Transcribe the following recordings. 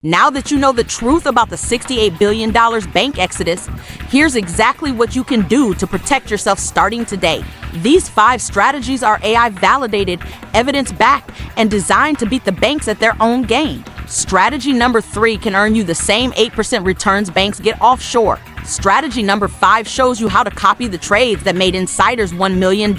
Now that you know the truth about the $68 billion bank exodus, here's exactly what you can do to protect yourself starting today. These 5 strategies are AI validated, evidence-backed, and designed to beat the banks at their own game. Strategy number 3 can earn you the same 8% returns banks get offshore. Strategy number 5 shows you how to copy the trades that made insiders $1 million.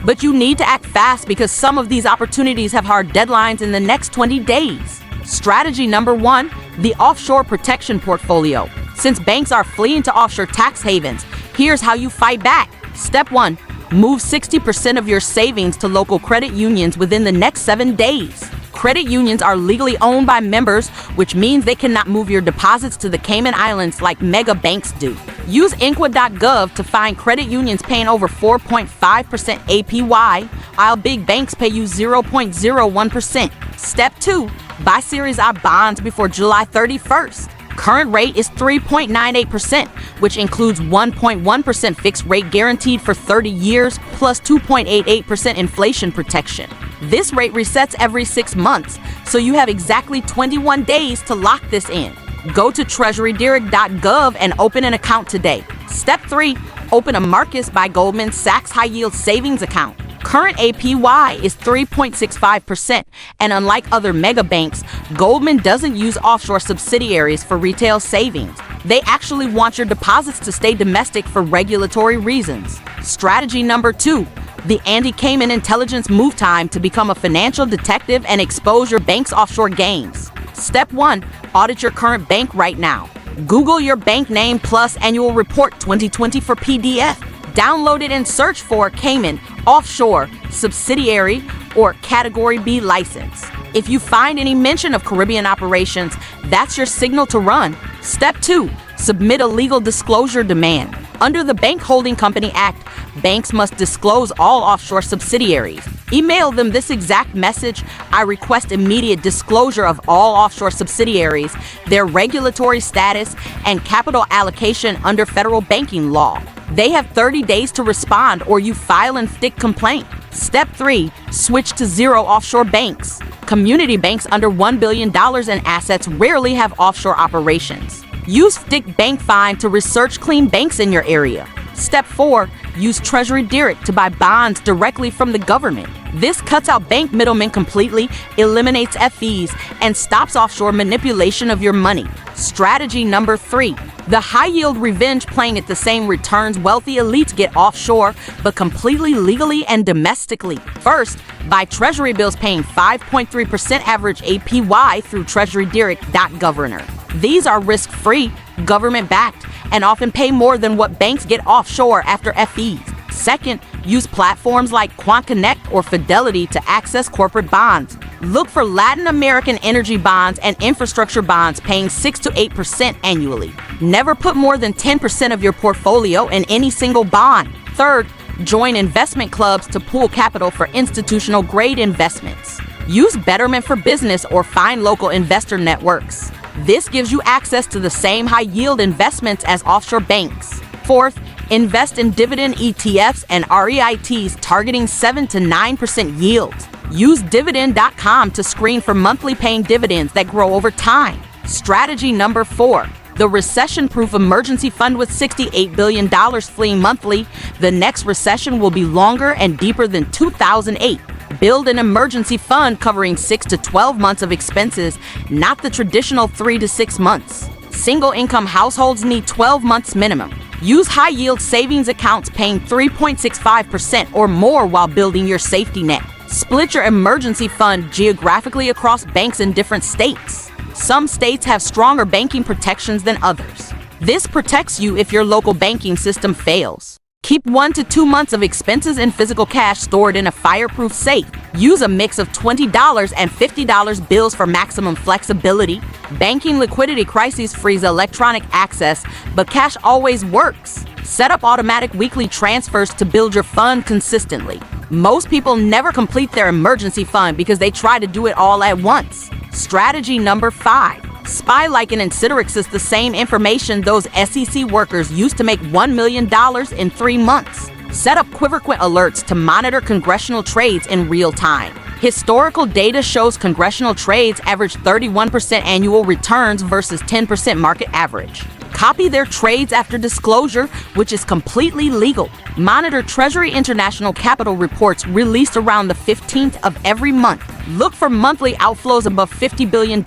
But you need to act fast because some of these opportunities have hard deadlines in the next 20 days. Strategy number 1, the offshore protection portfolio. Since banks are fleeing to offshore tax havens, here's how you fight back. Step 1, move 60% of your savings to local credit unions within the next 7 days. Credit unions are legally owned by members, which means they cannot move your deposits to the Cayman Islands like mega banks do. Use inqua.gov to find credit unions paying over 4.5% APY, while big banks pay you 0.01%. Step 2, buy Series I bonds before July 31st. Current rate is 3.98%, which includes 1.1% fixed rate guaranteed for 30 years plus 2.88% inflation protection. This rate resets every 6 months, so you have exactly 21 days to lock this in. Go to treasurydirect.gov and open an account today. Step 3, open a Marcus by Goldman Sachs high yield savings account. Current APY is 3.65%, and unlike other mega banks, Goldman doesn't use offshore subsidiaries for retail savings. They actually want your deposits to stay domestic for regulatory reasons. Strategy number 2, the Andy Cayman intelligence move time to become a financial detective and expose your bank's offshore games. Step 1, audit your current bank right now. Google your bank name plus annual report 2020 for PDF. Download it and search for Cayman, offshore, subsidiary, or Category B license. If you find any mention of Caribbean operations, that's your signal to run. Step 2, submit a legal disclosure demand. Under the Bank Holding Company Act, banks must disclose all offshore subsidiaries. Email them this exact message: I request immediate disclosure of all offshore subsidiaries, their regulatory status, and capital allocation under federal banking law. They have 30 days to respond or you file an FDIC complaint. Step 3, switch to zero offshore banks. Community banks under $1 billion in assets rarely have offshore operations. Use FDIC Bank Find to research clean banks in your area. Step 4, use Treasury Direct to buy bonds directly from the government. This cuts out bank middlemen completely, eliminates FEs, and stops offshore manipulation of your money. Strategy number 3, the high-yield revenge playing at the same returns wealthy elites get offshore, but completely legally and domestically. First, buy Treasury bills paying 5.3% average APY through treasurydirect.governor. These are risk-free, government-backed, and often pay more than what banks get offshore after FEs. Second, use platforms like QuantConnect or Fidelity to access corporate bonds. Look for Latin American energy bonds and infrastructure bonds paying 6 to 8% annually. Never put more than 10% of your portfolio in any single bond. Third, join investment clubs to pool capital for institutional grade investments. Use Betterment for Business or find local investor networks. This gives you access to the same high-yield investments as offshore banks. Fourth, invest in dividend ETFs and REITs targeting 7 to 9% yields. Use dividend.com to screen for monthly paying dividends that grow over time. Strategy number 4, the recession-proof emergency fund with $68 billion fleeing monthly. The next recession will be longer and deeper than 2008. Build an emergency fund covering 6 to 12 months of expenses, not the traditional 3 to 6 months. Single-income households need 12 months minimum. Use high-yield savings accounts paying 3.65% or more while building your safety net. Split your emergency fund geographically across banks in different states. Some states have stronger banking protections than others. This protects you if your local banking system fails. Keep 1 to 2 months of expenses in physical cash stored in a fireproof safe. Use a mix of $20 and $50 bills for maximum flexibility. Banking liquidity crises freeze electronic access, but cash always works. Set up automatic weekly transfers to build your fund consistently. Most people never complete their emergency fund because they try to do it all at once. Strategy number 5. Spy like an Insiderix is the same information those SEC workers used to make $1 million in 3 months. Set up QuiverQuint alerts to monitor congressional trades in real time. Historical data shows congressional trades average 31% annual returns versus 10% market average. Copy their trades after disclosure, which is completely legal. Monitor Treasury International Capital reports released around the 15th of every month. Look for monthly outflows above $50 billion,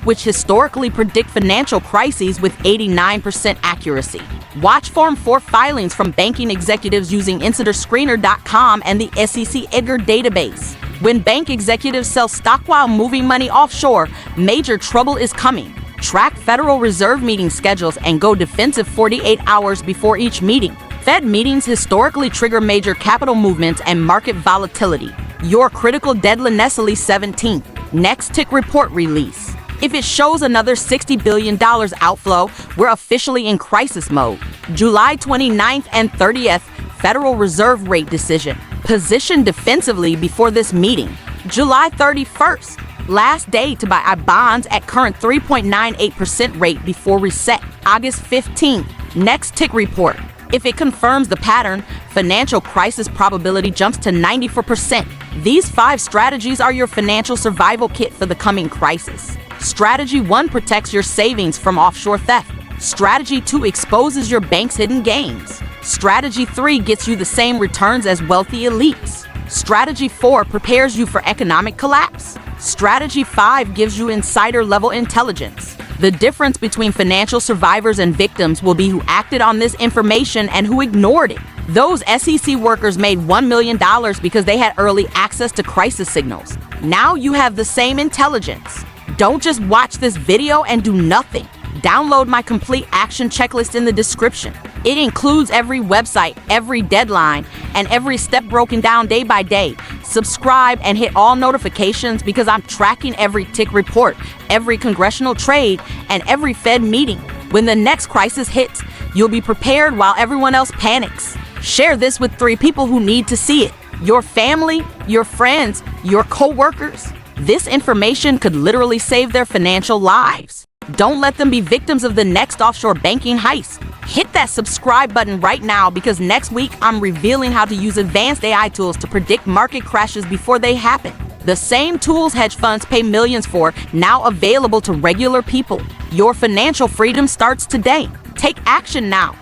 which historically predict financial crises with 89% accuracy. Watch Form 4 filings from banking executives using InsiderScreener.com and the SEC Edgar database. When bank executives sell stock while moving money offshore, major trouble is coming. Track Federal Reserve meeting schedules and go defensive 48 hours before each meeting. Fed meetings historically trigger major capital movements and market volatility. Your critical deadline Nestle 17th. Next tick report release. If it shows another $60 billion outflow, we're officially in crisis mode. July 29th and 30th, Federal Reserve rate decision. Position defensively before this meeting. July 31st. Last day to buy bonds at current 3.98% rate before reset. August 15th. Next tick report. If it confirms the pattern, financial crisis probability jumps to 94%. These 5 strategies are your financial survival kit for the coming crisis. Strategy 1 protects your savings from offshore theft. Strategy 2 exposes your bank's hidden gains. Strategy 3 gets you the same returns as wealthy elites. Strategy 4 prepares you for economic collapse. Strategy 5 gives you insider-level intelligence. The difference between financial survivors and victims will be who acted on this information and who ignored it. Those SEC workers made $1 million because they had early access to crisis signals. Now you have the same intelligence. Don't just watch this video and do nothing. Download my complete action checklist in the description. It includes every website, every deadline, and every step broken down day by day. Subscribe and hit all notifications because I'm tracking every tick report, every congressional trade, and every Fed meeting. When the next crisis hits, you'll be prepared while everyone else panics. Share this with 3 people who need to see it. Your family, your friends, your co-workers. This information could literally save their financial lives. Don't let them be victims of the next offshore banking heist. Hit that subscribe button right now because next week I'm revealing how to use advanced AI tools to predict market crashes before they happen. The same tools hedge funds pay millions for, now available to regular people. Your financial freedom starts today. Take action now.